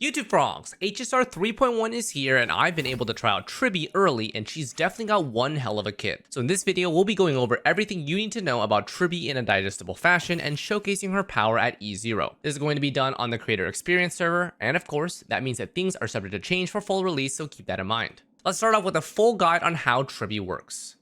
YouTube frogs, HSR 3.1 is here and I've been able to try out Tribbie early and she's definitely got one hell of a kit. So in this video, we'll be going over everything you need to know about Tribbie in a digestible fashion and showcasing her power at E0. This is going to be done on the creator experience server, and of course, that means that things are subject to change for full release, so keep that in mind. Let's start off with a full guide on how Tribbie works.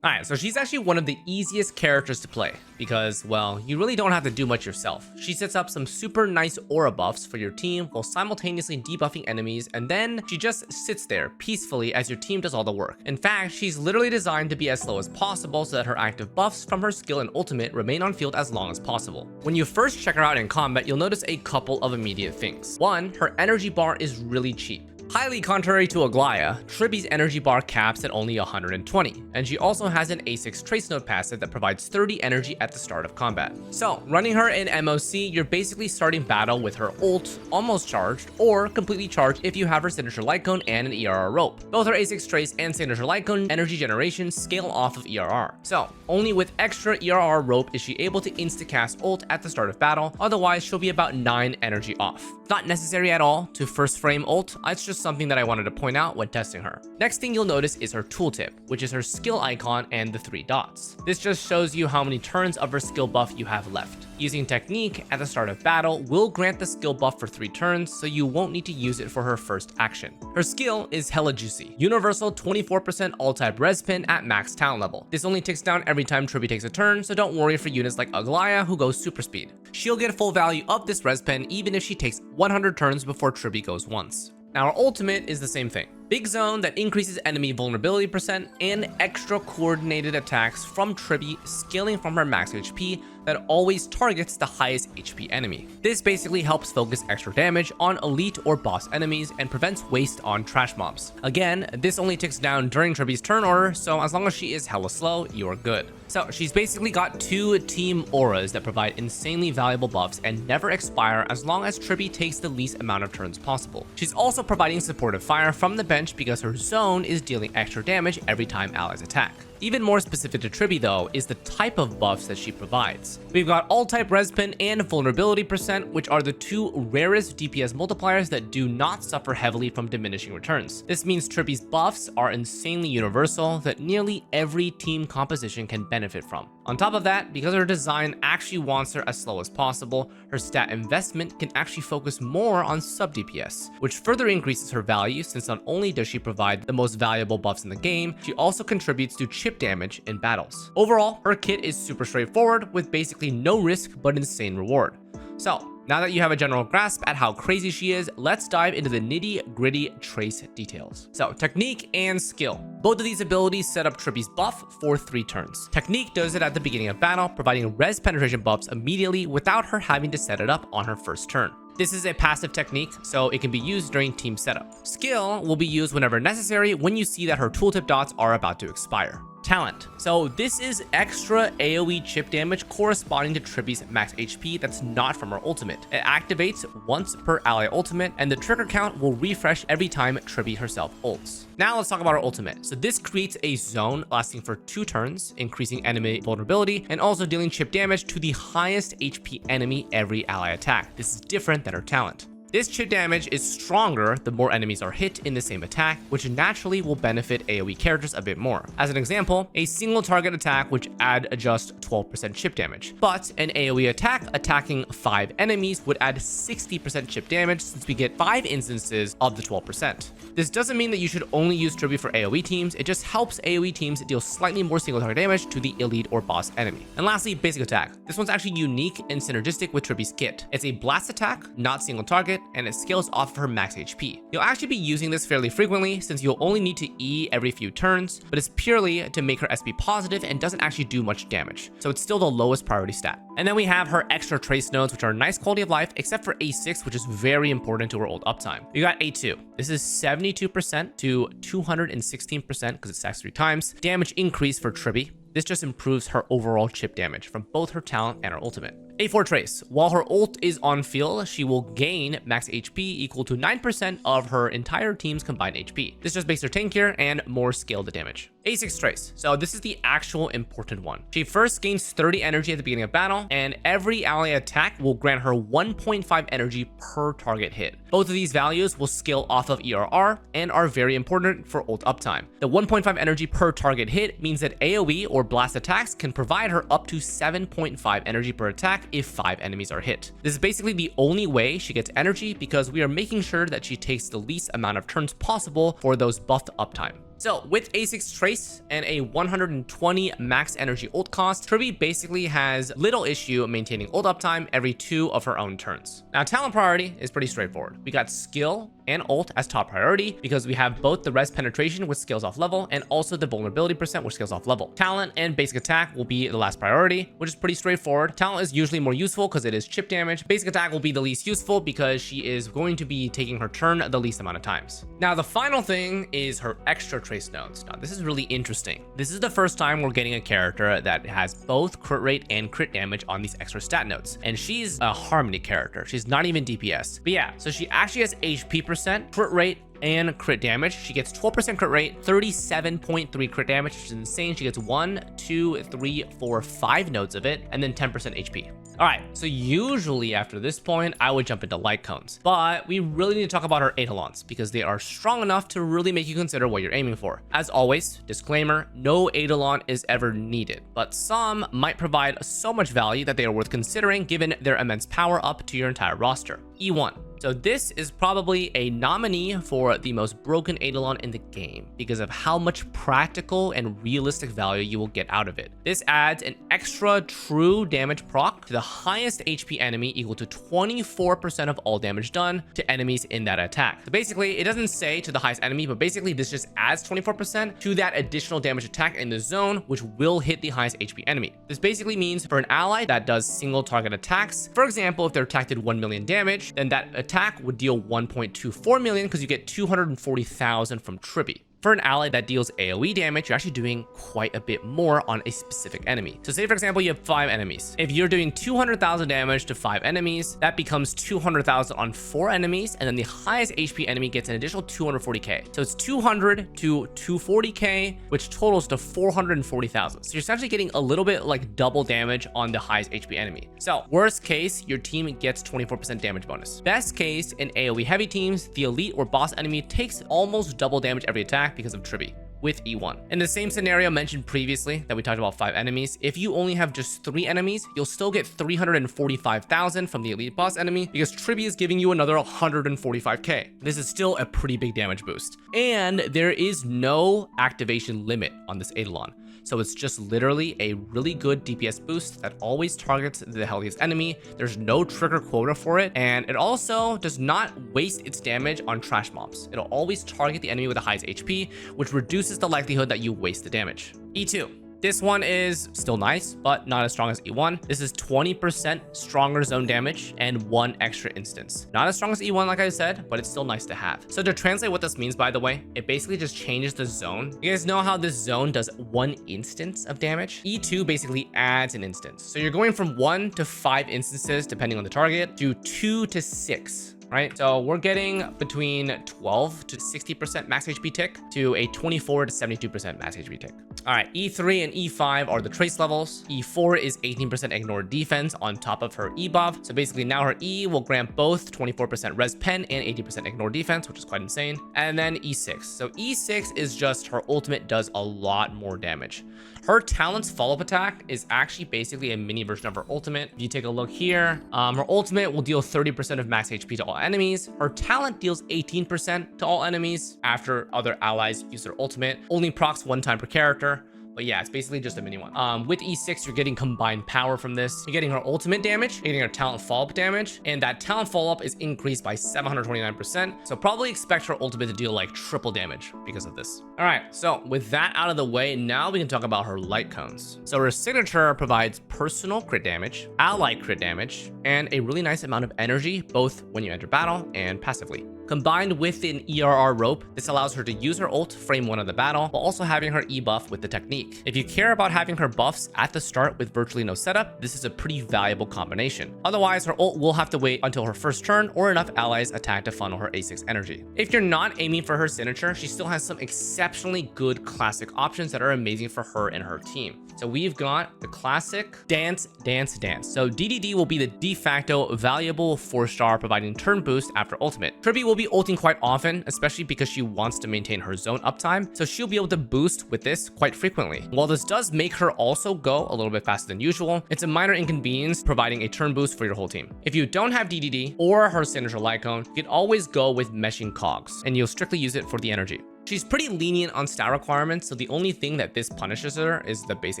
Alright, so she's actually one of the easiest characters to play because, well, you really don't have to do much yourself. She sets up some super nice aura buffs for your team while simultaneously debuffing enemies, and then she just sits there peacefully as your team does all the work. In fact, she's literally designed to be as slow as possible so that her active buffs from her skill and ultimate remain on field as long as possible. When you first check her out in combat, you'll notice a couple of immediate things. One, her energy bar is really cheap. Highly contrary to Aglaea, Tribbie's energy bar caps at only 120, and she also has an A6 trace node passive that provides 30 energy at the start of combat. So, running her in MOC, you're basically starting battle with her ult almost charged, or completely charged if you have her signature light cone and an ERR rope. Both her A6 trace and signature light cone energy generation scale off of ERR. So, only with extra ERR rope is she able to insta-cast ult at the start of battle, otherwise she'll be about 9 energy off. Not necessary at all to first frame ult, it's just something that I wanted to point out when testing her. Next thing you'll notice is her tooltip, which is her skill icon and the 3 dots. This just shows you how many turns of her skill buff you have left. Using technique at the start of battle will grant the skill buff for 3 turns, so you won't need to use it for her first action. Her skill is hella juicy. Universal 24% all-type res pin at max talent level. This only ticks down every time Tribbie takes a turn, so don't worry for units like Aglaea who goes super speed. She'll get full value of this res pin even if she takes 100 turns before Tribbie goes once. Now, our ultimate is the same thing. Big zone that increases enemy vulnerability percent and extra coordinated attacks from Tribbie scaling from her max HP that always targets the highest HP enemy. This basically helps focus extra damage on elite or boss enemies and prevents waste on trash mobs. Again, this only ticks down during Tribbie's turn order, so as long as she is hella slow, you're good. So she's basically got 2 team auras that provide insanely valuable buffs and never expire as long as Tribbie takes the least amount of turns possible. She's also providing supportive fire from the bench because her zone is dealing extra damage every time allies attack. Even more specific to Tribbie though is the type of buffs that she provides. We've got all-type res pin and vulnerability percent, which are the 2 rarest DPS multipliers that do not suffer heavily from diminishing returns. This means Tribbie's buffs are insanely universal that nearly every team composition can benefit from. On top of that, because her design actually wants her as slow as possible, her stat investment can actually focus more on sub DPS, which further increases her value since not only does she provide the most valuable buffs in the game, she also contributes to chip damage in battles. Overall, her kit is super straightforward with basically no risk but insane reward. So, now that you have a general grasp at how crazy she is, let's dive into the nitty-gritty trace details. So, technique and skill. Both of these abilities set up Tribbie's buff for 3 turns. Technique does it at the beginning of battle, providing res penetration buffs immediately without her having to set it up on her first turn. This is a passive technique, so it can be used during team setup. Skill will be used whenever necessary when you see that her tooltip dots are about to expire. Talent. So this is extra AoE chip damage corresponding to Tribbie's max HP that's not from her ultimate. It activates once per ally ultimate, and the trigger count will refresh every time Tribbie herself ults. Now let's talk about her ultimate. So this creates a zone lasting for 2 turns, increasing enemy vulnerability and also dealing chip damage to the highest HP enemy every ally attack. This is different than her talent. This chip damage is stronger the more enemies are hit in the same attack, which naturally will benefit AoE characters a bit more. As an example, a single target attack which add just 12% chip damage, but an AoE attack attacking 5 enemies would add 60% chip damage since we get 5 instances of the 12%. This doesn't mean that you should only use Tribbie for AoE teams, it just helps AoE teams deal slightly more single target damage to the elite or boss enemy. And lastly, basic attack. This one's actually unique and synergistic with Tribbie's kit. It's a blast attack, not single target, and it scales off of her max HP. You'll actually be using this fairly frequently since you'll only need to E every few turns, but it's purely to make her SP positive and doesn't actually do much damage, so it's still the lowest priority stat. And then we have her extra trace nodes, which are nice quality of life, except for A6, which is very important to her ult uptime. You got A2. This is 72% to 216% because it stacks 3 times. Damage increase for Tribbie. This just improves her overall chip damage from both her talent and her ultimate. A4 Trace. While her ult is on field, she will gain max HP equal to 9% of her entire team's combined HP. This just makes her tankier and more scaled damage. A6 Trace. So this is the actual important one. She first gains 30 energy at the beginning of battle, and every ally attack will grant her 1.5 energy per target hit. Both of these values will scale off of ERR and are very important for ult uptime. The 1.5 energy per target hit means that AoE or blast attacks can provide her up to 7.5 energy per attack if 5 enemies are hit. This is basically the only way she gets energy because we are making sure that she takes the least amount of turns possible for those buffed uptime. So with A6 Trace and a 120 max energy ult cost, Tribbie basically has little issue maintaining ult uptime every 2 of her own turns. Now talent priority is pretty straightforward. We got skill and ult as top priority because we have both the res penetration, which scales off level, and also the vulnerability percent, which scales off level. Talent and basic attack will be the last priority, which is pretty straightforward. Talent is usually more useful because it is chip damage. Basic attack will be the least useful because she is going to be taking her turn the least amount of times. Now the final thing is her extra trace nodes. Now this is really interesting. This is the first time we're getting a character that has both crit rate and crit damage on these extra stat nodes, and she's a harmony character. She's not even DPS, but yeah, so she actually has HP percent, crit rate, and crit damage. She gets 12% crit rate, 37.3 crit damage, which is insane. She gets 1, 2, 3, 4, 5 nodes of it, and then 10% HP. All right, so usually after this point, I would jump into light cones, but we really need to talk about her Eidolons because they are strong enough to really make you consider what you're aiming for. As always, disclaimer, no Eidolon is ever needed, but some might provide so much value that they are worth considering given their immense power up to your entire roster. E1. So this is probably a nominee for the most broken Eidolon in the game because of how much practical and realistic value you will get out of it. This adds an extra true damage proc to the highest HP enemy equal to 24% of all damage done to enemies in that attack. So basically, it doesn't say to the highest enemy, but basically this just adds 24% to that additional damage attack in the zone, which will hit the highest HP enemy. This basically means for an ally that does single target attacks, for example, if their attack did 1 million damage, then that attack would deal 1.24 million because you get 240,000 from Tribbie. For an ally that deals AoE damage, you're actually doing quite a bit more on a specific enemy. So say for example, you have 5 enemies. If you're doing 200,000 damage to 5 enemies, that becomes 200,000 on 4 enemies, and then the highest HP enemy gets an additional 240k. So it's 200 to 240k, which totals to 440,000. So you're essentially getting a little bit like double damage on the highest HP enemy. So worst case, your team gets 24% damage bonus. Best case, in AoE heavy teams, the elite or boss enemy takes almost double damage every attack because of Tribbie with E1. In the same scenario mentioned previously that we talked about 5 enemies, if you only have just 3 enemies, you'll still get 345,000 from the elite boss enemy because Tribbie is giving you another 145k. This is still a pretty big damage boost. And there is no activation limit on this Eidolon. So it's just literally a really good DPS boost that always targets the healthiest enemy. There's no trigger quota for it, and it also does not waste its damage on trash mobs. It'll always target the enemy with the highest HP, which reduces the likelihood that you waste the damage. E2. This one is still nice, but not as strong as E1. This is 20% stronger zone damage and 1 extra instance. Not as strong as E1, like I said, but it's still nice to have. So to translate what this means, by the way, it basically just changes the zone. You guys know how this zone does 1 instance of damage? E2 basically adds an instance. So you're going from 1 to 5 instances, depending on the target, to 2 to 6. Right? So we're getting between 12 to 60% max HP tick to a 24 to 72% max HP tick. All right, E3 and E5 are the trace levels. E4 is 18% ignore defense on top of her E buff. So basically now her E will grant both 24% res pen and 80% ignore defense, which is quite insane. And then E6. So E6 is just her ultimate does a lot more damage. Her talent's follow-up attack is actually basically a mini version of her ultimate. If you take a look here, her ultimate will deal 30% of max HP to all enemies. Her talent deals 18% to all enemies after other allies use their ultimate. Only procs 1 time per character. But yeah, it's basically just a mini one. With E6, you're getting combined power from this. You're getting her ultimate damage, you're getting her talent follow-up damage, and that talent follow-up is increased by 729%. So probably expect her ultimate to deal like triple damage because of this. All right, so with that out of the way, now we can talk about her light cones. So her signature provides personal crit damage, ally crit damage, and a really nice amount of energy, both when you enter battle and passively. Combined with an ERR rope, this allows her to use her ult frame 1 of the battle, while also having her E buff with the technique. If you care about having her buffs at the start with virtually no setup, this is a pretty valuable combination. Otherwise, her ult will have to wait until her first turn or enough allies attack to funnel her A6 energy. If you're not aiming for her signature, she still has some exceptionally good classic options that are amazing for her and her team. So we've got the classic dance, dance, dance. So DDD will be the de facto valuable 4-star providing turn boost after ultimate. Tribbie will be ulting quite often, especially because she wants to maintain her zone uptime, so she'll be able to boost with this quite frequently. While this does make her also go a little bit faster than usual, it's a minor inconvenience providing a turn boost for your whole team. If you don't have DDD or her signature light cone, you can always go with meshing cogs, and you'll strictly use it for the energy. She's pretty lenient on stat requirements, so the only thing that this punishes her is the base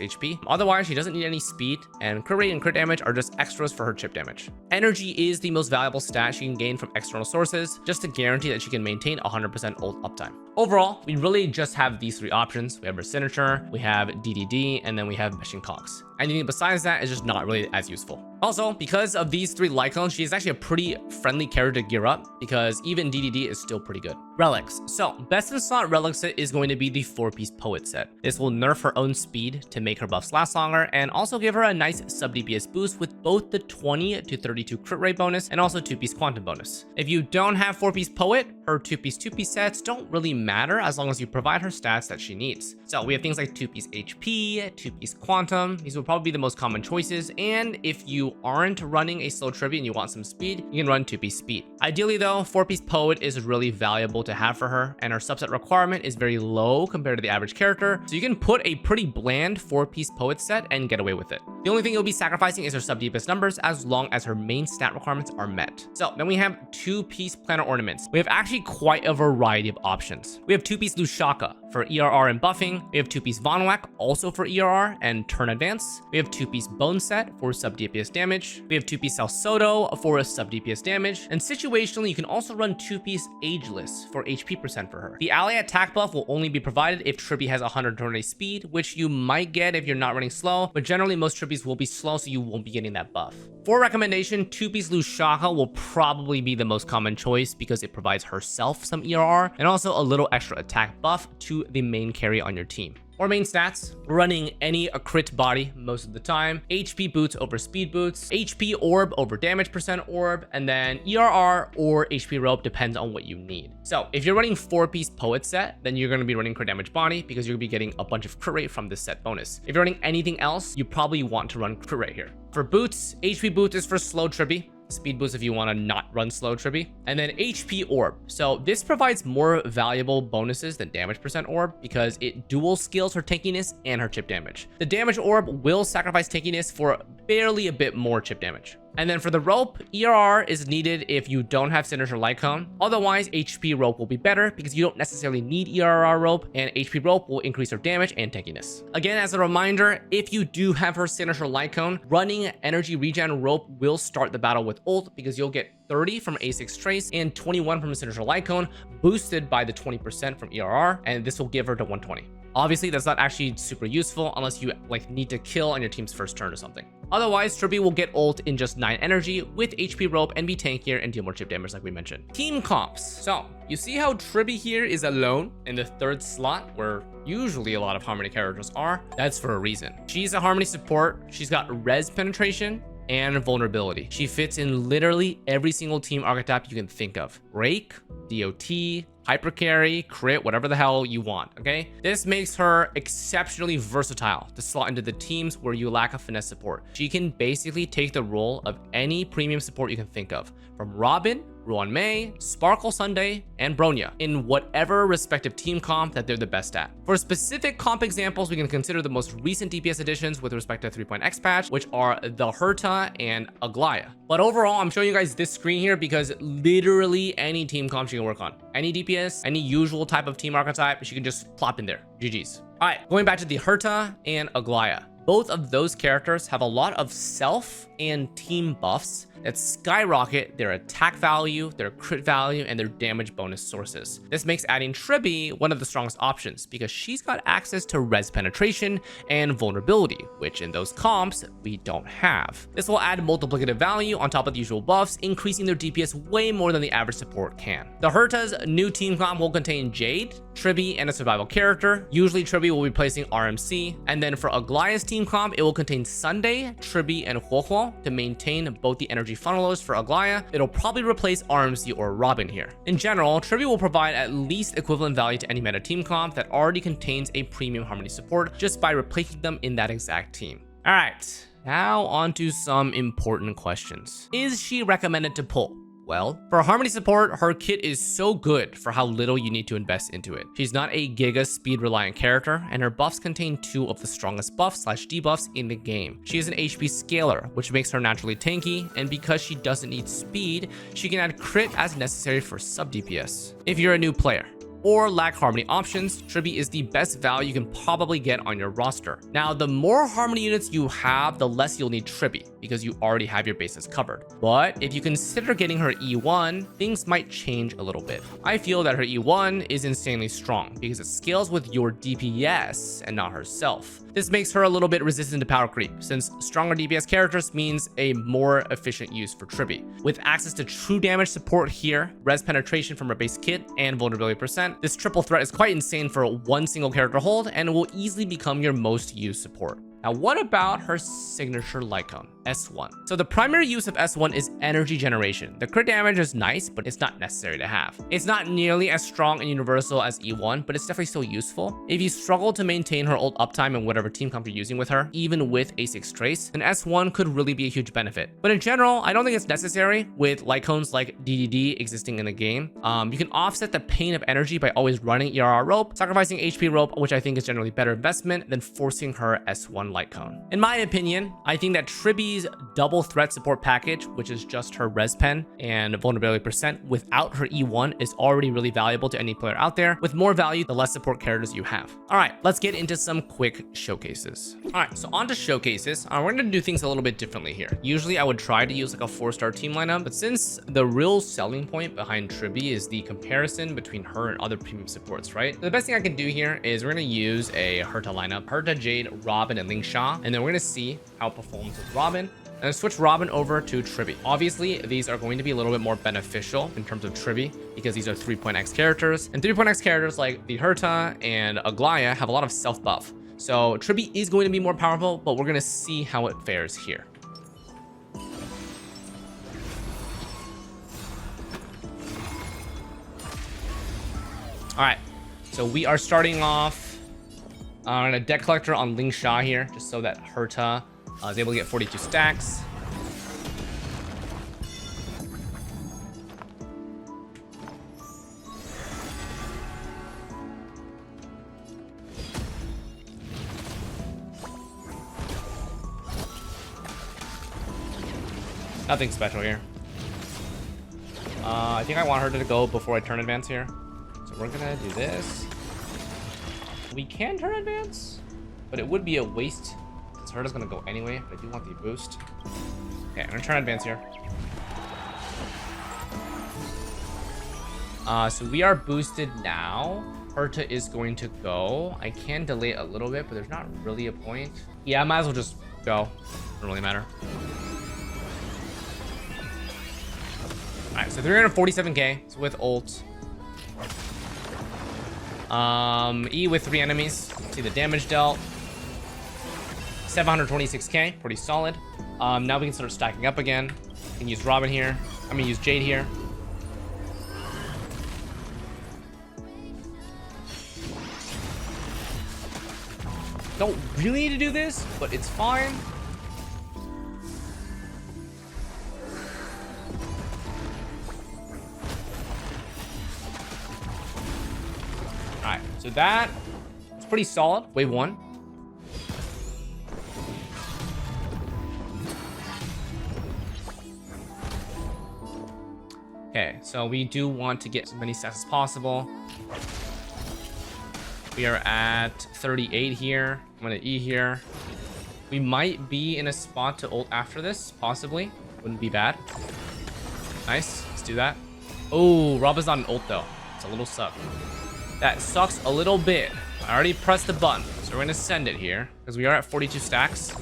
HP. Otherwise, she doesn't need any speed, and crit rate and crit damage are just extras for her chip damage. Energy is the most valuable stat she can gain from external sources, just to guarantee that she can maintain 100% ult uptime. Overall, we really just have these 3 options. We have her signature, we have DDD, and then we have meshing cogs. Anything besides that is just not really as useful. Also, because of these 3 light cones, she is actually a pretty friendly character to gear up, because even DDD is still pretty good. Relics. So, best in slot relic set is going to be the 4-piece poet set. This will nerf her own speed to make her buffs last longer, and also give her a nice sub DPS boost with both the 20 to 32 crit rate bonus and also 2-piece quantum bonus. If you don't have 4-piece poet, her 2-piece sets don't really matter as long as you provide her stats that she needs. So we have things like 2-piece HP, 2-piece quantum. These will probably be the most common choices, and if you aren't running a slow Tribbie and you want some speed, you can run 2-piece speed. Ideally though, 4-piece poet is really valuable to have for her, and her subset requirement is very low compared to the average character, so you can put a pretty bland 4-piece poet set and get away with it. The only thing you'll be sacrificing is her sub DPS numbers as long as her main stat requirements are met. So then we have 2-piece Planar ornaments. We have actually quite a variety of options. We have 2-piece Lushaka for ERR and buffing. We have 2-piece Vonwak also for ERR and turn advance. We have 2-piece Bone Set for sub DPS damage. We have 2-piece Salsodo for a sub DPS damage. And situationally, you can also run 2-piece Ageless for HP percent for her. The ally attack buff will only be provided if Tribbie has 120 speed, which you might get if you're not running slow, but generally most Tribbies will be slow, so you won't be getting that buff. For recommendation, 2-piece Lushaka will probably be the most common choice because it provides herself some ERR and also a little extra attack buff to the main carry on your team. Or main stats, running any crit body most of the time, HP boots over speed boots, HP orb over damage percent orb, and then ERR or HP rope depends on what you need. So if you're running 4-piece poet set, then you're going to be running crit damage body because you're going to be getting a bunch of crit rate from this set bonus. If you're running anything else, you probably want to run crit rate here. For boots, HP boot is for slow Tribbie. Speed boost if you want to not run slow Tribbie, and then HP orb. So this provides more valuable bonuses than damage percent orb because it dual skills her tankiness and her chip damage. The damage orb will sacrifice tankiness for barely a bit more chip damage. And then for the rope, ERR is needed if you don't have signature light cone. Otherwise, HP rope will be better because you don't necessarily need ERR rope, and HP rope will increase her damage and tankiness. Again, as a reminder, if you do have her signature light cone, running energy regen rope will start the battle with ult because you'll get 30 from A6 trace and 21 from a signature light cone, boosted by the 20% from ERR, and this will give her to 120. Obviously, that's not actually super useful unless you need to kill on your team's first turn or something. Otherwise, Tribbie will get ult in just 9 energy with HP rope and be tankier and deal more chip damage like we mentioned. Team comps. So you see how Tribbie here is alone in the 3rd slot where usually a lot of Harmony characters are? That's for a reason. She's a Harmony support. She's got res penetration and vulnerability. She fits in literally every single team archetype you can think of. Rake, DOT, hyper carry, crit, whatever the hell you want, okay? This makes her exceptionally versatile to slot into the teams where you lack a finesse support. She can basically take the role of any premium support you can think of, from Robin, Ruan Mei, Sparkle Sunday, and Bronya in whatever respective team comp that they're the best at. For specific comp examples, we can consider the most recent DPS additions with respect to 3.x patch, which are the Herta and Aglaea. But overall, I'm showing you guys this screen here because literally any team comp she can work on. Any DPS, any usual type of team archetype, she can just plop in there. GG's. All right, going back to the Herta and Aglaea. Both of those characters have a lot of self and team buffs that skyrocket their attack value, their crit value, and their damage bonus sources. This makes adding Tribbie one of the strongest options because she's got access to res penetration and vulnerability, which in those comps we don't have. This will add multiplicative value on top of the usual buffs, increasing their DPS way more than the average support can. The Herta's new team comp will contain Jade, Tribbie, and a survival character. Usually Tribbie will be replacing RMC, and then for Aglaea's team comp, it will contain Sunday, Tribbie, and Huohuo to maintain both the energy funnelers for Aglaea. It'll probably replace RMC or Robin here. In general, Tribbie will provide at least equivalent value to any meta team comp that already contains a premium Harmony support just by replacing them in that exact team. Alright, now on to some important questions. Is she recommended to pull? Well, for Harmony support, her kit is so good for how little you need to invest into it. She's not a giga speed reliant character, and her buffs contain 2 of the strongest buffs/debuffs in the game. She is an HP scaler, which makes her naturally tanky, and because she doesn't need speed, she can add crit as necessary for sub DPS. If you're a new player or lack Harmony options, Tribbie is the best value you can probably get on your roster. Now, the more Harmony units you have, the less you'll need Tribbie, because you already have your bases covered. But if you consider getting her E1, things might change a little bit. I feel that her E1 is insanely strong, because it scales with your DPS and not herself. This makes her a little bit resistant to power creep, since stronger DPS characters means a more efficient use for Tribbie. With access to true damage support here, res penetration from her base kit, and vulnerability percent, this triple threat is quite insane for one single character hold and will easily become your most used support. Now, what about her signature Lycone, S1? So the primary use of S1 is energy generation. The crit damage is nice, but it's not necessary to have. It's not nearly as strong and universal as E1, but it's definitely still useful. If you struggle to maintain her ult uptime in whatever team comp you're using with her, even with A6 Trace, then S1 could really be a huge benefit. But in general, I don't think it's necessary with Lycones like DDD existing in the game. You can offset the pain of energy by always running ERR rope, sacrificing HP rope, which I think is generally better investment than forcing her S1 Lycone. In my opinion, I think that Tribbie's double threat support package, which is just her res pen and vulnerability percent without her E1, is already really valuable to any player out there. With more value, the less support characters you have. All right, let's get into some quick showcases. All right, so on to showcases. We're gonna do things a little bit differently here. Usually I would try to use like a 4-star team lineup, but since the real selling point behind Tribbie is the comparison between her and other premium supports, right? So the best thing I can do here is we're gonna use a Herta lineup, Herta, Jade, Robin, and Ling Sha, and then we're gonna see how it performs with Robin, and then switch Robin over to Tribbie. Obviously, these are going to be a little bit more beneficial in terms of Tribbie because these are 3.x characters, and 3.x characters like the Herta and Aglaea have a lot of self buff. So Tribbie is going to be more powerful, but we're gonna see how it fares here. All right, so we are starting off on a deck collector on Ling Sha here, just so that Herta is able to get 42 stacks. Nothing special here. I think I want Herta to go before I turn advance here. So we're gonna do this. We can turn advance, but it would be a waste because Herta's gonna go anyway, but I do want the boost. Okay, I'm gonna turn advance here. So we are boosted now. Herta is going to go. I can delay it a little bit, but there's not really a point. Yeah, I might as well just go. Doesn't really matter. All right, so 347k. So with ult. E with 3 enemies. See the damage dealt. 726k, pretty solid. Now we can start stacking up again. We can use Robin here. I'm gonna use Jade here. Don't really need to do this, but it's fine. Alright, so that is pretty solid. Wave 1. Okay, so we do want to get as many stacks as possible. We are at 38 here. I'm gonna E here. We might be in a spot to ult after this, possibly. Wouldn't be bad. Nice. Let's do that. Oh, Robin's not an ult though. It's a little suck. That sucks a little bit. I already pressed the button, so we're gonna send it here because we are at 42 stacks.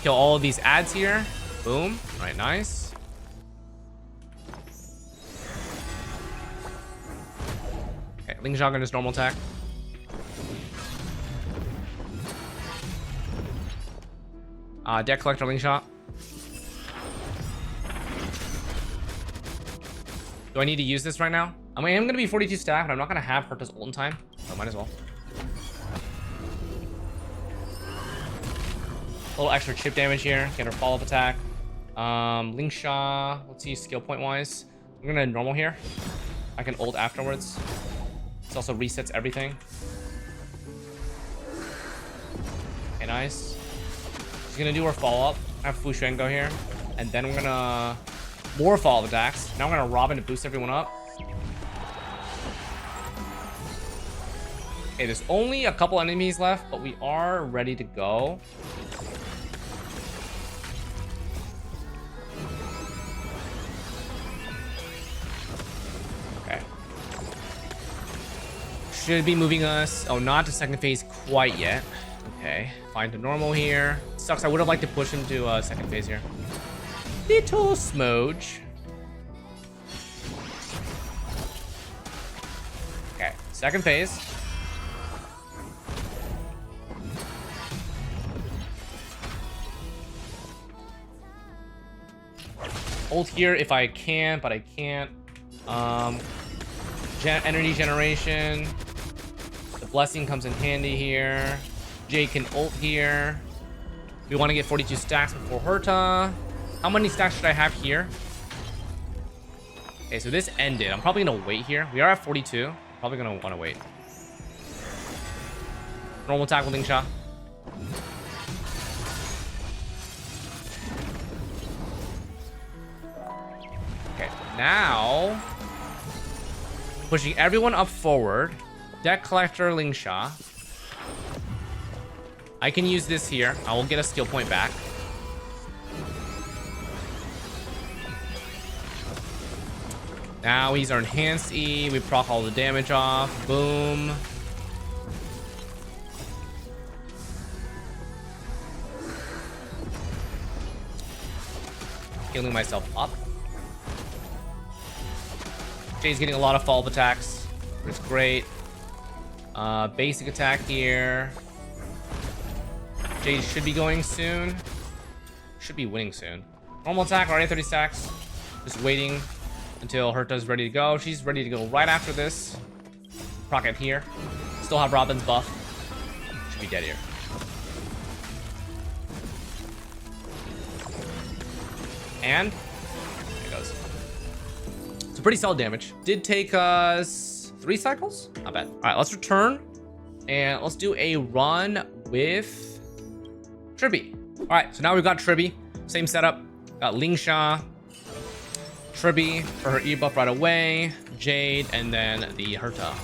Kill all of these ads here. Boom. All right, nice. Okay, Ling Shotgun is normal attack. Deck Collector Ling Shot. Do I need to use this right now? I mean, I'm gonna be 42 stack, but I'm not gonna have Herta's ult in time, so I might as well. A little extra chip damage here. Get her follow-up attack. Ling Shot. Let's see skill point wise. I'm gonna normal here. I can ult afterwards. This also resets everything. Okay, nice. She's gonna do her follow-up. I have Fu Shen go here, and then we're gonna more follow-up attacks. Now we're gonna Robin to boost everyone up. Okay, there's only a couple enemies left, but we are ready to go. Okay. Should be moving us. Oh, not to second phase quite yet. Okay, fine to normal here. Sucks, I would have liked to push him to second phase here. Little smudge. Okay, second phase. Ult here if I can, but I can't. Energy generation. The blessing comes in handy here. Jade can ult here. We want to get 42 stacks before Herta. How many stacks should I have here? Okay, so this ended. I'm probably gonna wait here. We are at 42. Probably gonna want to wait. Normal attack with Ling Shot. Okay, now pushing everyone up forward. Deck Collector Ling Shot. I can use this here. I will get a skill point back. Now he's our enhanced E. We proc all the damage off. Boom. Healing myself up. Jay's getting a lot of follow-up attacks. It's great. Basic attack here. Jade should be going soon. Should be winning soon. Normal attack, already 30 stacks. Just waiting until Herta's ready to go. She's ready to go right after this. Proc it here. Still have Robin's buff. Should be dead here. And there it goes. So pretty solid damage. Did take us 3 cycles. Not bad. All right, let's return and let's do a run with Tribbie. All right, so now we've got Tribbie. Same setup. Got Ling Shot, Tribbie for her E buff right away, Jade, and then the Herta.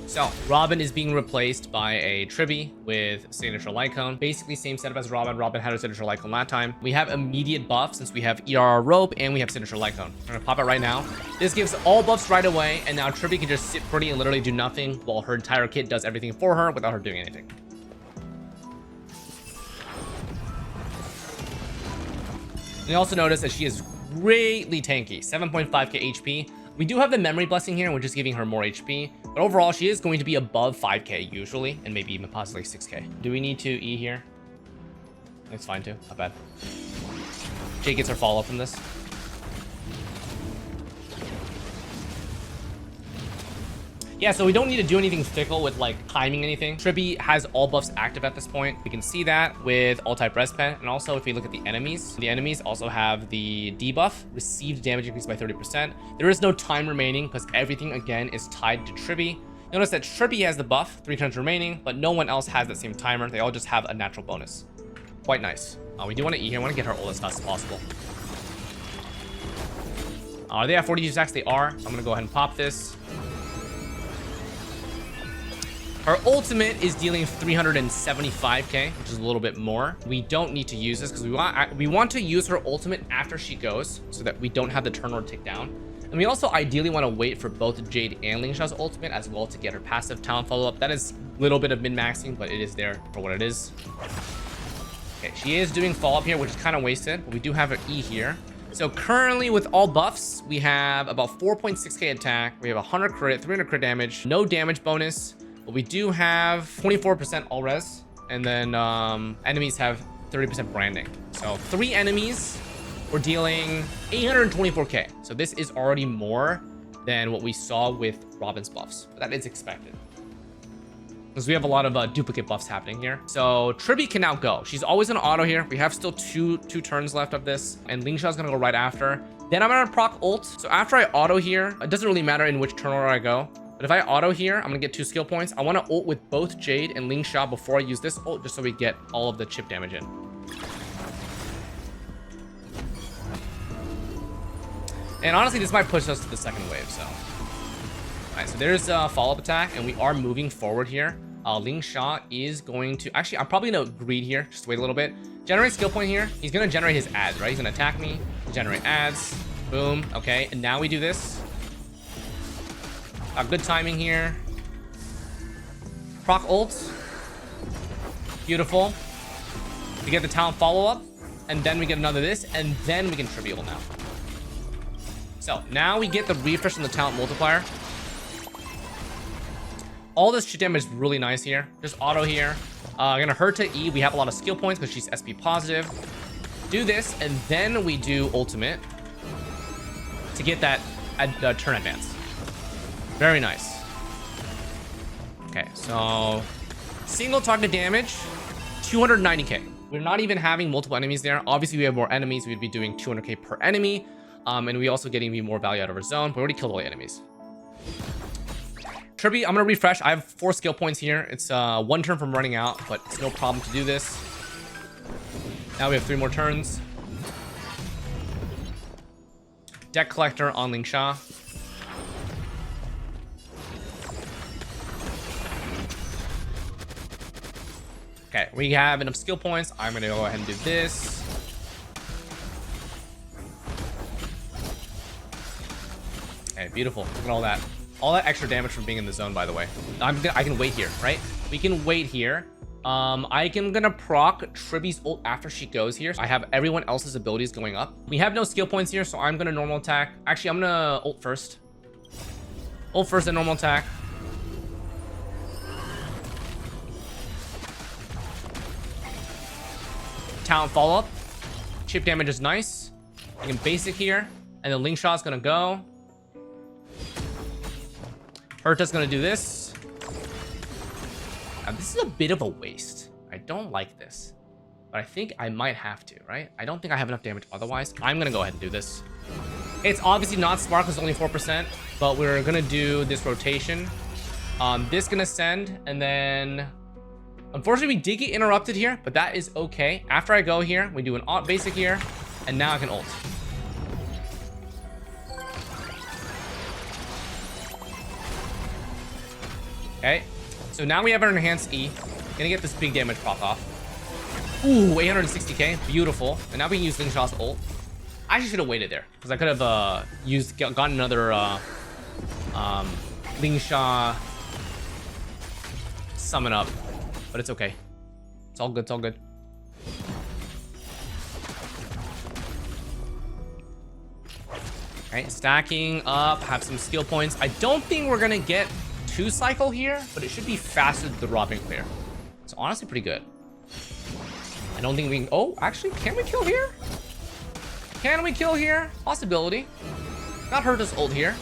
So Robin is being replaced by a Tribbie with Signature Light Cone. Basically same setup as Robin. Robin had her Signature Light Cone last time. We have immediate buff since we have ERR Rope and we have Signature Light Cone. I'm gonna pop it right now. This gives all buffs right away, and now Tribbie can just sit pretty and literally do nothing while her entire kit does everything for her without her doing anything. And you also notice that she is greatly tanky, 7.5k HP. We do have the memory blessing here, which is giving her more HP, but overall she is going to be above 5k usually, and maybe even possibly 6k. Do we need to E here? It's fine too, not bad. Jade gets her follow up from this. Yeah, so we don't need to do anything fickle with like timing anything. Tribbie has all buffs active at this point. We can see that with all type res pen. And also if we look at the enemies also have the debuff, received damage increased by 30%. There is no time remaining because everything again is tied to Tribbie. Notice that Tribbie has the buff, 3 turns remaining, but no one else has that same timer. They all just have a natural bonus. Quite nice. We do want to E here. I want to get her ult as fast as possible. Are they at 42 stacks? They are. So I'm going to go ahead and pop this. Her ultimate is dealing 375k, which is a little bit more. We don't need to use this because we want to use her ultimate after she goes so that we don't have the turn order tick down. And we also ideally want to wait for both Jade and Lingsha's ultimate as well to get her passive talent follow-up. That is a little bit of min-maxing, but it is there for what it is. Okay, she is doing follow-up here, which is kind of wasted, but we do have her E here. So currently with all buffs, we have about 4.6k attack. We have 100 crit, 300 crit damage, no damage bonus. But we do have 24% all res, and then enemies have 30% branding. So 3 enemies, we're dealing 824k. So this is already more than what we saw with Robin's buffs. But that is expected, because we have a lot of duplicate buffs happening here. So Tribbie can now go. She's always gonna auto here. We have still two turns left of this, and Lingsha's gonna go right after. Then I'm gonna proc ult. So after I auto here, it doesn't really matter in which turn order I go. But if I auto here, I'm gonna get 2 skill points. I want to ult with both Jade and Lingsha before I use this ult, just so we get all of the chip damage in. And honestly, this might push us to the second wave, so. All right, so there's a follow-up attack, and we are moving forward here. Lingsha is going to... Actually, I'm probably gonna greed here. Just wait a little bit. Generate skill point here. He's gonna generate his ads, right? He's gonna attack me, generate ads. Boom. Okay, and now we do this. Good timing here. Proc ult. Beautiful. We get the talent follow-up, and then we get another this, and then we can Tribbie ult now. So now we get the refresh on the talent multiplier. All this shit damage is really nice here. Just auto here. Gonna Herta E. We have a lot of skill points because she's SP positive. Do this, and then we do ultimate to get that turn advance. Very nice. Okay, so single target damage, 290k. We're not even having multiple enemies there. Obviously, we have more enemies. We'd be doing 200k per enemy. And we also getting more value out of our zone. We already killed all the enemies. Tribbie, I'm gonna refresh. I have 4 skill points here. It's 1 turn from running out, but it's no problem to do this. Now we have 3 more turns. Deck collector on Lingsha. Okay, we have enough skill points. I'm gonna go ahead and do this. Okay, beautiful. Look at all that. All that extra damage from being in the zone, by the way. I can wait here, right? We can wait here. I am gonna proc Tribbie's ult after she goes here. I have everyone else's abilities going up. We have no skill points here, so I'm gonna normal attack. Actually, I'm gonna ult first. Ult first and normal attack. Talent follow-up. Chip damage is nice. I can basic here. And the Lingsha's gonna go. Herta's gonna do this. Now, this is a bit of a waste. I don't like this. But I think I might have to, right? I don't think I have enough damage otherwise. I'm gonna go ahead and do this. It's obviously not smart because it's only 4%. But we're gonna do this rotation. This gonna send, and then... Unfortunately, we did get interrupted here, but that is okay. After I go here, we do an alt basic here, and now I can ult. Okay, so now we have our enhanced E. Gonna get this big damage pop off. Ooh, 860k, beautiful. And now we can use Lingsha's ult. I actually should have waited there, because I could have gotten another Lingsha summon up. But it's okay. It's all good. It's all good. Okay, stacking up. Have some skill points. I don't think we're gonna get 2 cycle here, but it should be faster than the Robin clear. It's honestly pretty good. I don't think we can... Oh, actually, can we kill here? Can we kill here? Possibility. Got Herta's ult here.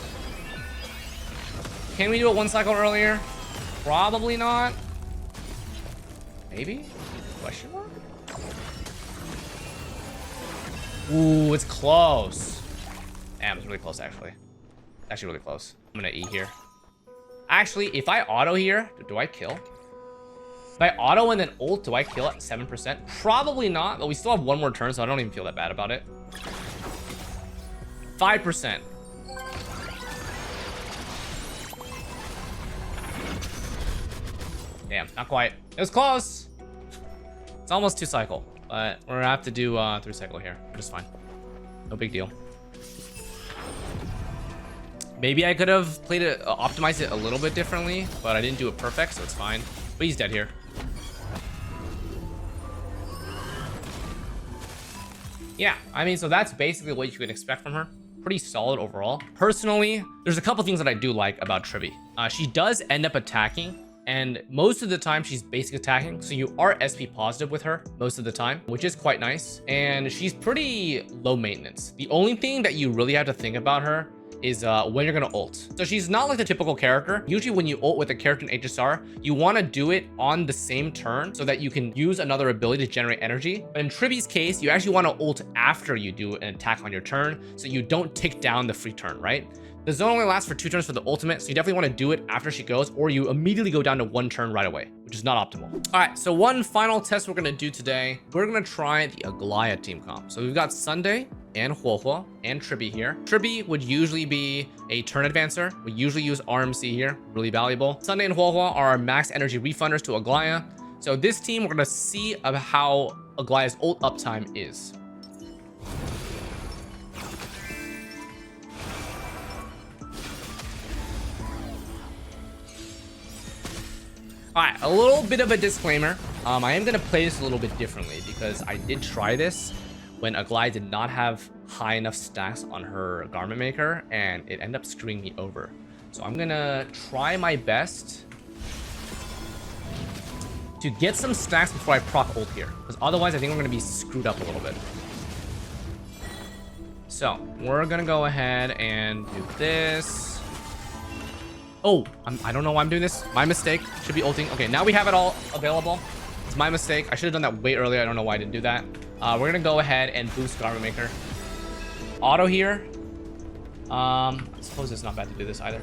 Can we do it 1 cycle earlier? Probably not. Maybe? Question mark? Ooh, it's close. Damn, it's really close, actually. Actually really close. I'm gonna E here. Actually, if I auto here, do I kill? If I auto and then ult, do I kill at 7%? Probably not, but we still have 1 more turn, so I don't even feel that bad about it. 5%. Damn, not quite. It was close. It's almost 2 cycle, but we're gonna have to do 3 cycle here, which is fine. No big deal. Maybe I could have played it, optimized it a little bit differently, but I didn't do it perfect, so it's fine. But he's dead here. Yeah, I mean, so that's basically what you can expect from her. Pretty solid overall. Personally, there's a couple things that I do like about Tribbie. She does end up attacking, and most of the time she's basic attacking, so you are SP positive with her most of the time, which is quite nice. And she's pretty low maintenance. The only thing that you really have to think about her is when you're gonna ult. So she's not like the typical character. Usually when you ult with a character in HSR, you want to do it on the same turn so that you can use another ability to generate energy. But in Tribbie's case, you actually want to ult after you do an attack on your turn, so you don't tick down the free turn, right? The zone only lasts for 2 turns for the ultimate, so you definitely want to do it after she goes, or you immediately go down to 1 turn right away, which is not optimal. All right, so one final test we're going to do today. We're going to try the Aglaea team comp. So we've got Sunday and Huohuo and Tribbie here. Tribbie would usually be a turn advancer. We usually use RMC here, really valuable. Sunday and Huohuo are our max energy refunders to Aglaea. So this team, we're going to see how Aglaea's ult uptime is. All right, a little bit of a disclaimer. I am going to play this a little bit differently because I did try this when Aglaea did not have high enough stacks on her garment maker, and it ended up screwing me over. So I'm going to try my best to get some stacks before I proc ult here, because otherwise I think I'm going to be screwed up a little bit. So we're going to go ahead and do this. Oh, I don't know why I'm doing this. My mistake. Should be ulting. Okay, now we have it all available. It's my mistake. I should have done that way earlier. I don't know why I didn't do that. We're going to go ahead and boost Garment Maker. Auto here. I suppose it's not bad to do this either.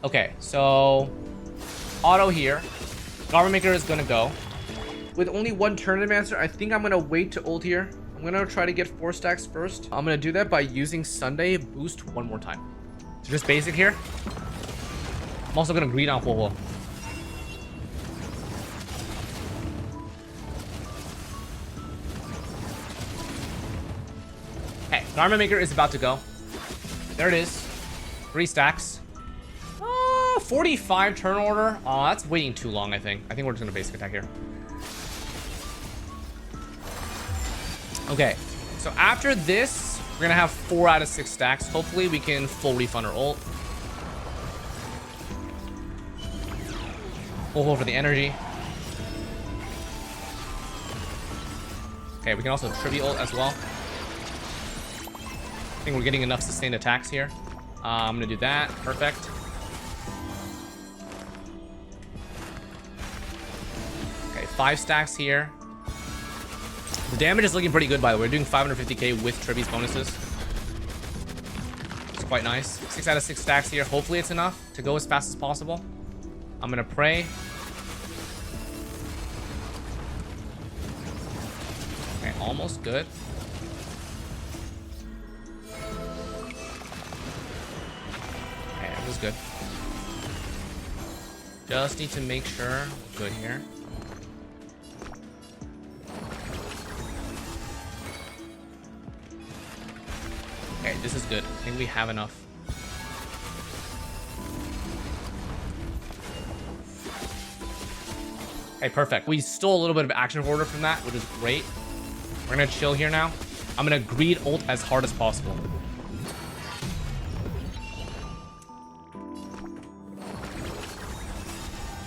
Okay, so auto here. Garment Maker is going to go. With only 1 turn advancer, I think I'm going to wait to ult here. I'm gonna try to get 4 stacks first. I'm gonna do that by using Sunday boost 1 more time. So just basic here. I'm also gonna greed on Huohuo. Okay, Garment Maker is about to go. There it is. 3 stacks. 45 turn order. That's waiting too long, I think. I think we're just gonna basic attack here. Okay, so after this, we're gonna have 4 out of 6 stacks. Hopefully we can full refund our ult. We'll hold for the energy. Okay, we can also Tribbie ult as well. I think we're getting enough sustained attacks here. I'm gonna do that. Perfect. Okay, 5 stacks here. The damage is looking pretty good, by the way. We're doing 550k with Tribbie's bonuses. It's quite nice. 6 out of 6 stacks here. Hopefully it's enough to go as fast as possible. I'm gonna pray. Okay, almost good. Okay, that was good. Just need to make sure we're good here. Okay, this is good. I think we have enough. Okay, perfect. We stole a little bit of action order from that, which is great. We're gonna chill here now. I'm gonna greed ult as hard as possible.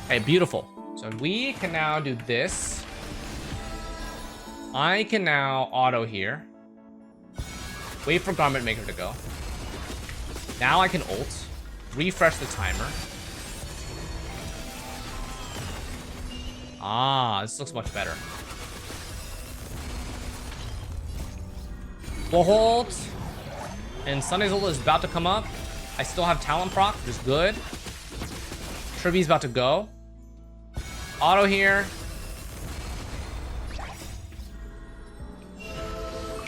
Okay, beautiful. So we can now do this. I can now auto here. Wait for Garment Maker to go. Now I can ult. Refresh the timer. This looks much better. We'll hold. And Sunday's ult is about to come up. I still have Talent proc, which is good. Tribbie's about to go. Auto here.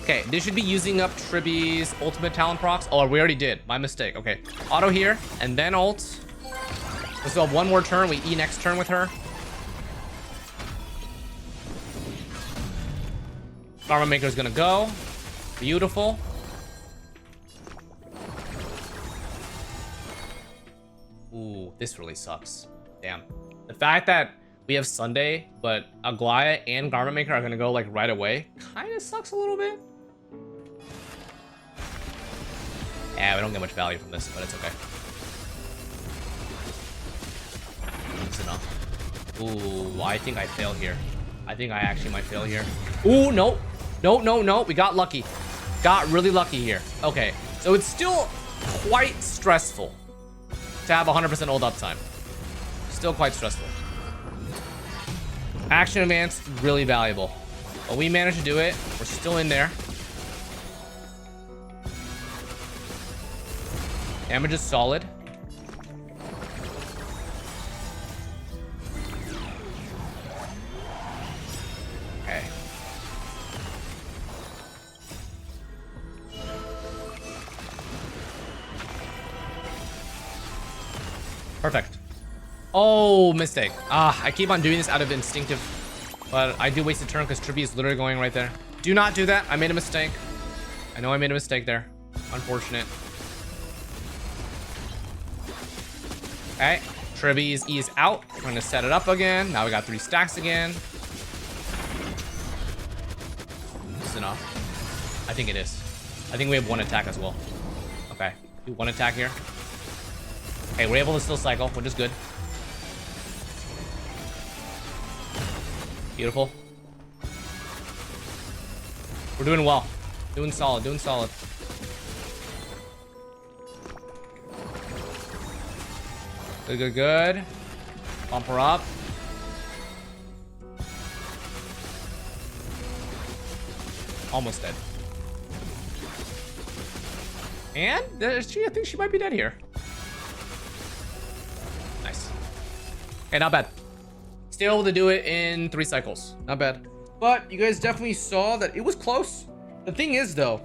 Okay, this should be using up Tribbie's ultimate talent procs. Oh, we already did. My mistake. Okay. Auto here, and then ult. Let's go one more turn. We E next turn with her. Garment Maker's gonna go. Beautiful. Ooh, this really sucks. Damn. The fact that we have Sunday, but Aglaea and Garment Maker are gonna go like right away kind of sucks a little bit. Yeah, we don't get much value from this, but it's okay. That's enough. Ooh, I think I fail here. I think I actually might fail here. Ooh, no. No. We got lucky. Got really lucky here. Okay, so it's still quite stressful to have 100% ult uptime. Still quite stressful. Action advance, really valuable. But we managed to do it. We're still in there. Damage is solid. Okay. Perfect. Oh, mistake. I keep on doing this out of instinctive, but I do waste a turn because Tribbie is literally going right there. Do not do that. I made a mistake. I know I made a mistake there. Unfortunate. Okay, Tribbie's E is out. We're gonna set it up again. Now we got 3 stacks again. This is enough. I think it is. I think we have 1 attack as well. Okay, do 1 attack here. Okay, we're able to still cycle, which is good. Beautiful. We're doing well. Doing solid, doing solid. Good. Bump her up. Almost dead. And I think she might be dead here. Nice. Okay, not bad. Still able to do it in 3 cycles. Not bad. But you guys definitely saw that it was close. The thing is, though,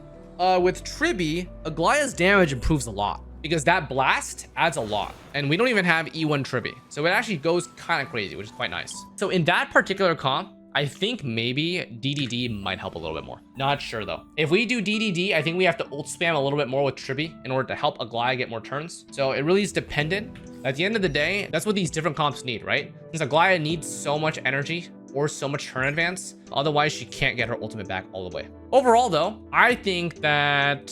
with Tribbie, Aglaea's damage improves a lot, because that blast adds a lot, and we don't even have E1 Tribbie, so it actually goes kind of crazy, which is quite nice. So in that particular comp, I think maybe DDD might help a little bit more. Not sure though. If we do DDD, I think we have to ult spam a little bit more with Tribbie in order to help Aglaea get more turns. So it really is dependent. At the end of the day, that's what these different comps need, right? Since Aglaea needs so much energy or so much turn advance, otherwise she can't get her ultimate back all the way. Overall though, I think that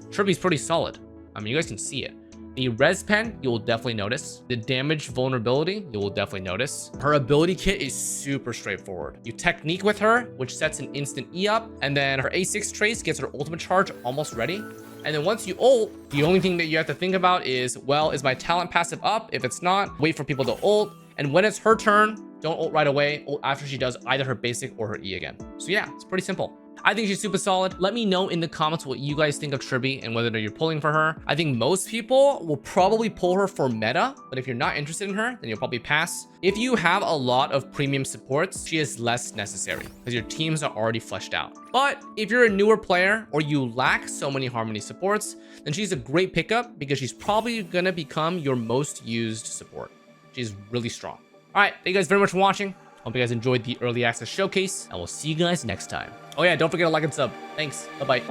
Tribbie's pretty solid. I mean, you guys can see it. The res pen, you will definitely notice. The damage vulnerability, you will definitely notice. Her ability kit is super straightforward. You technique with her, which sets an instant E up, and then her A6 trace gets her ultimate charge almost ready. And then once you ult, the only thing that you have to think about is, well, is my talent passive up? If it's not, wait for people to ult. And when it's her turn, don't ult right away. Ult after she does either her basic or her E again. So yeah, it's pretty simple. I think she's super solid. Let me know in the comments what you guys think of Tribbie and whether you're pulling for her. I think most people will probably pull her for meta, but if you're not interested in her, then you'll probably pass. If you have a lot of premium supports, she is less necessary because your teams are already fleshed out. But if you're a newer player or you lack so many Harmony supports, then she's a great pickup because she's probably gonna become your most used support. She's really strong. All right, thank you guys very much for watching. Hope you guys enjoyed the early access showcase, and we'll see you guys next time. Oh yeah, don't forget to like and sub. Thanks. Bye-bye.